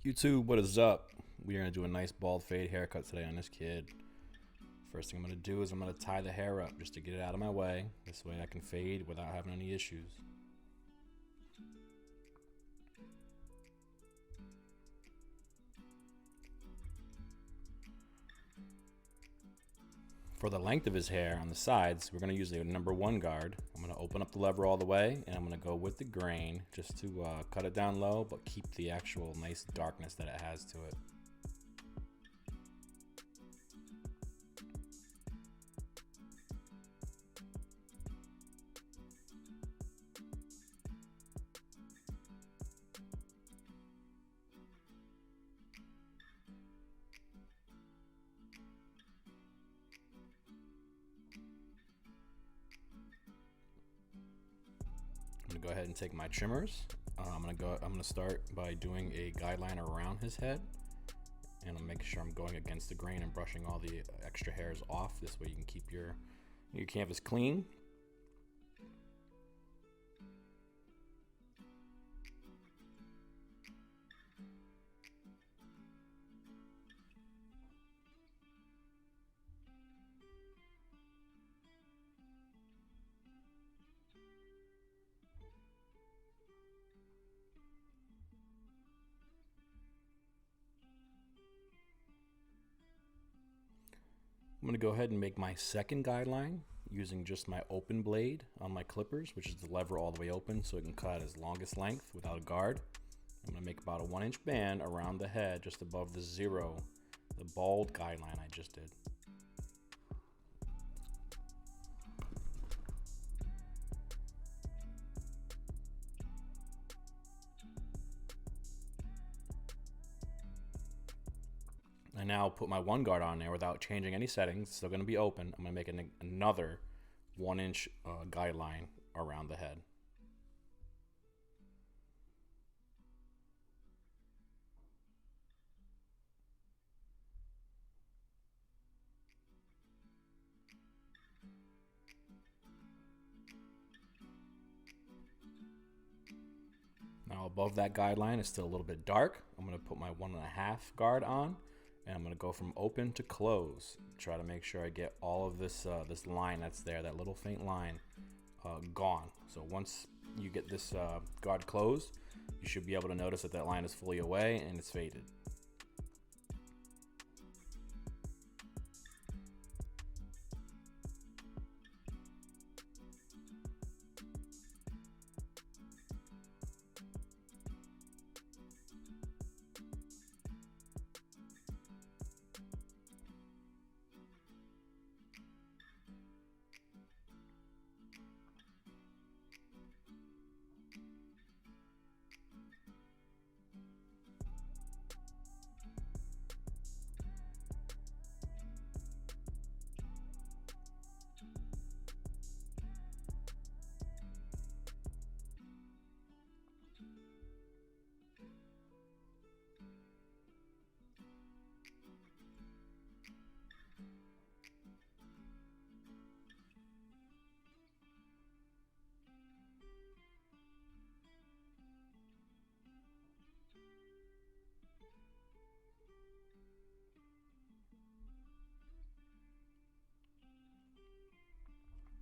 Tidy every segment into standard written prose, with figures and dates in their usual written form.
YouTube, what is up? We are going to do a nice bald fade haircut today on this kid. First thing I'm going to do is I'm going to tie the hair up just to get it out of my way. This way I can fade without having any issues. For the length of his hair on the sides, we're going to use the number 1 guard. I'm going to open up the lever all the way, and I'm going to go with the grain just to cut it down low, but keep the actual nice darkness that it has to it. I'm gonna go ahead and take my trimmers. I'm gonna start by doing a guideline around his head, and I'll make sure I'm going against the grain and brushing all the extra hairs off. This way you can keep your canvas clean. I'm going to go ahead and make my second guideline using just my open blade on my clippers, which is the lever all the way open so it can cut its longest length without a guard. I'm going to make about a 1-inch band around the head just above the zero, the bald guideline I just did. I now put my 1 guard on there without changing any settings. It's still going to be open. I'm going to make another 1-inch guideline around the head. Now above that guideline is still a little bit dark. I'm going to put my 1.5 guard on. And I'm going to go from open to close. Try to make sure I get all of this this line that's there, that little faint line, gone. So once you get this guard closed, you should be able to notice that that line is fully away and it's faded.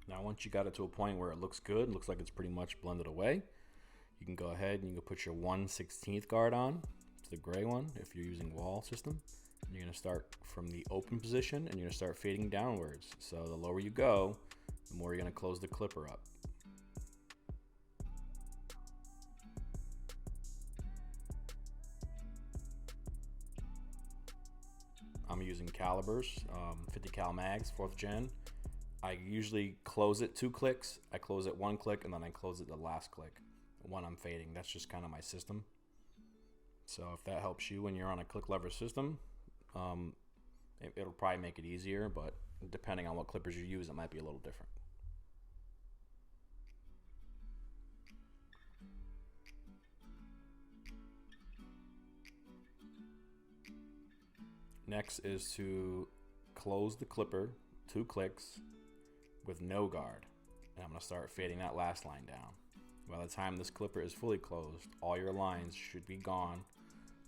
Now once you got it to a point where it looks good, looks like it's pretty much blended away, you can go ahead and you can put your 1/16 guard on. It's the gray one if you're using wall system. You're going to start from the open position and you're going to start fading downwards. So the lower you go, the more you're going to close the clipper up. I'm using calibers, 50 cal mags, 4th gen. I usually close it 2 clicks. I close it 1 click and then I close it the last click when I'm fading. That's just kind of my system. So if that helps you when you're on a click lever system, it'll probably make it easier, but depending on what clippers you use, it might be a little different. Next is to close the clipper 2 clicks with no guard. And I'm going to start fading that last line down. By the time this clipper is fully closed, all your lines should be gone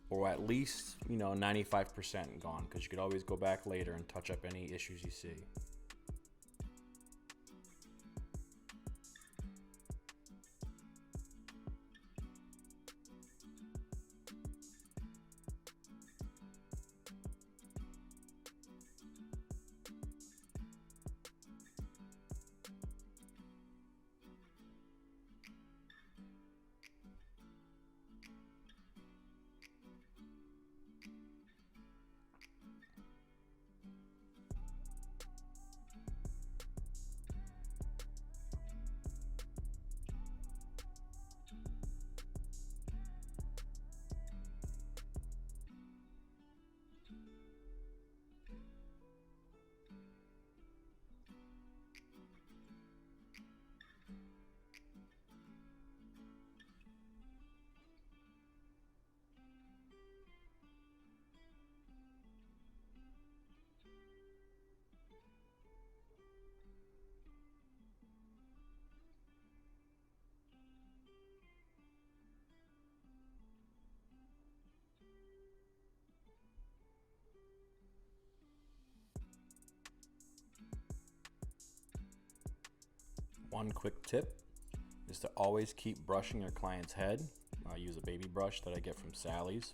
or at least, 95% gone, because you could always go back later and touch up any issues you see. One quick tip is to always keep brushing your client's head. I use a baby brush that I get from Sally's.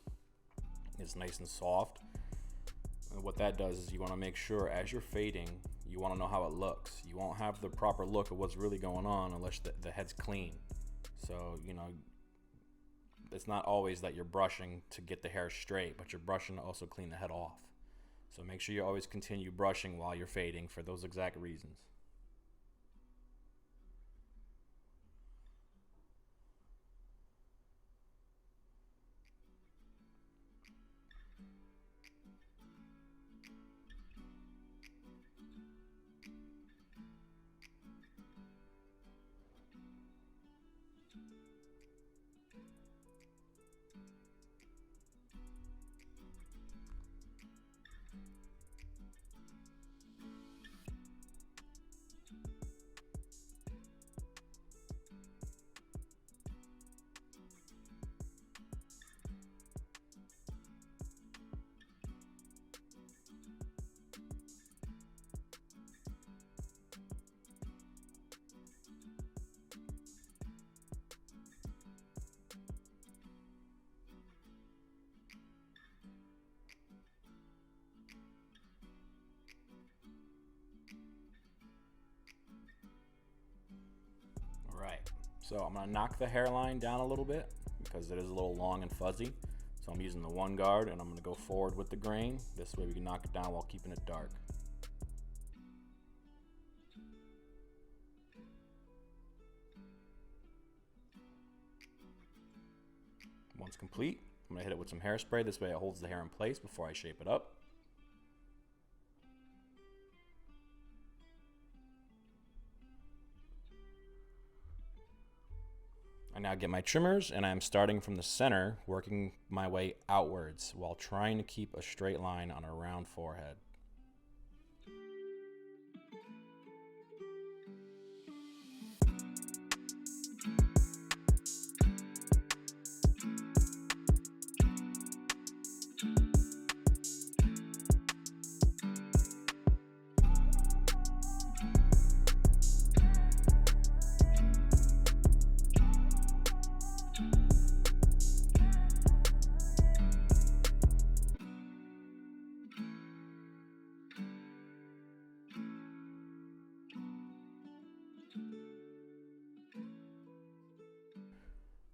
It's nice and soft. And what that does is you want to make sure as you're fading, you want to know how it looks. You won't have the proper look of what's really going on unless the head's clean. So, it's not always that you're brushing to get the hair straight, but you're brushing to also clean the head off. So make sure you always continue brushing while you're fading for those exact reasons. So I'm going to knock the hairline down a little bit because it is a little long and fuzzy. So I'm using the one guard and I'm going to go forward with the grain. This way we can knock it down while keeping it dark. Once complete, I'm going to hit it with some hairspray. This way it holds the hair in place before I shape it up. I now get my trimmers and I'm starting from the center, working my way outwards while trying to keep a straight line on a round forehead.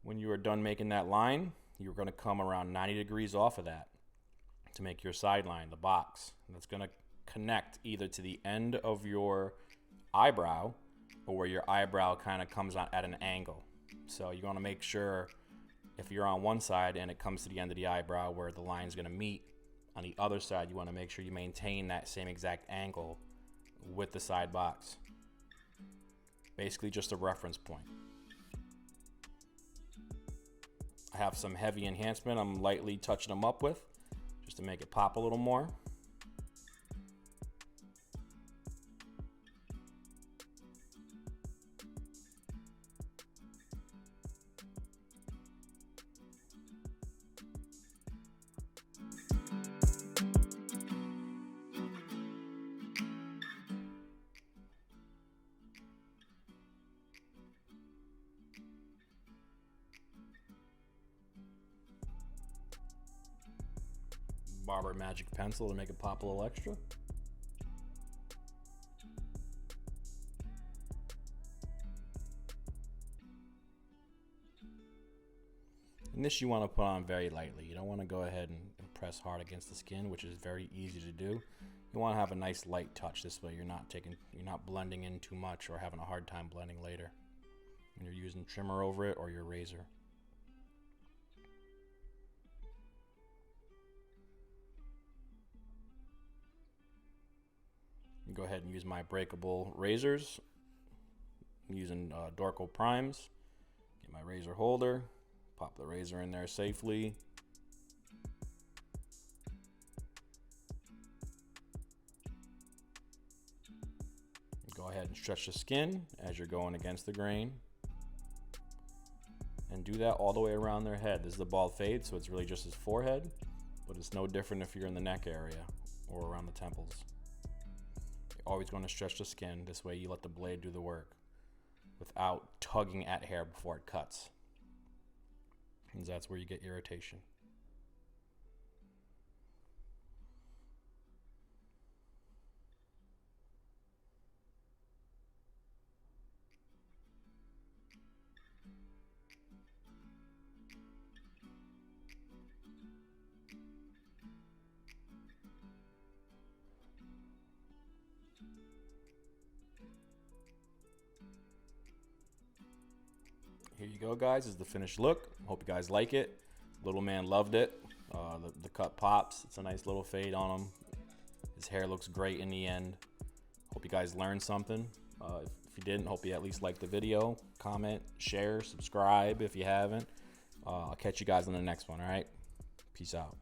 When you are done making that line, you're going to come around 90 degrees off of that to make your sideline, the box. And that's going to connect either to the end of your eyebrow or where your eyebrow kind of comes out at an angle. So you want to make sure if you're on one side and it comes to the end of the eyebrow where the line is going to meet, on the other side you want to make sure you maintain that same exact angle with the side box. Basically just a reference point. I have some heavy enhancement I'm lightly touching them up with just to make it pop a little more. Barber magic pencil to make it pop a little extra. And this you want to put on very lightly. You don't want to go ahead and press hard against the skin, which is very easy to do. You want to have a nice light touch. This way you're not blending in too much or having a hard time blending later when you're using trimmer over it or your razor. Go ahead and use my breakable razors. I'm using Dorco Primes. Get my razor holder, pop the razor in there safely. Go ahead and stretch the skin as you're going against the grain. And do that all the way around their head. This is the bald fade, so it's really just his forehead, but it's no different if you're in the neck area or around the temples. Always going to stretch the skin. This way you let the blade do the work without tugging at hair before it cuts. And that's where you get irritation. Here you go, guys. This is the finished look. Hope you guys like it. Little man loved it. The cut pops. It's a nice little fade on him. His hair looks great in the end. Hope you guys learned something. If you didn't, hope you at least like the video. Comment, share, subscribe if you haven't. I'll catch you guys on the next one, all right? Peace out.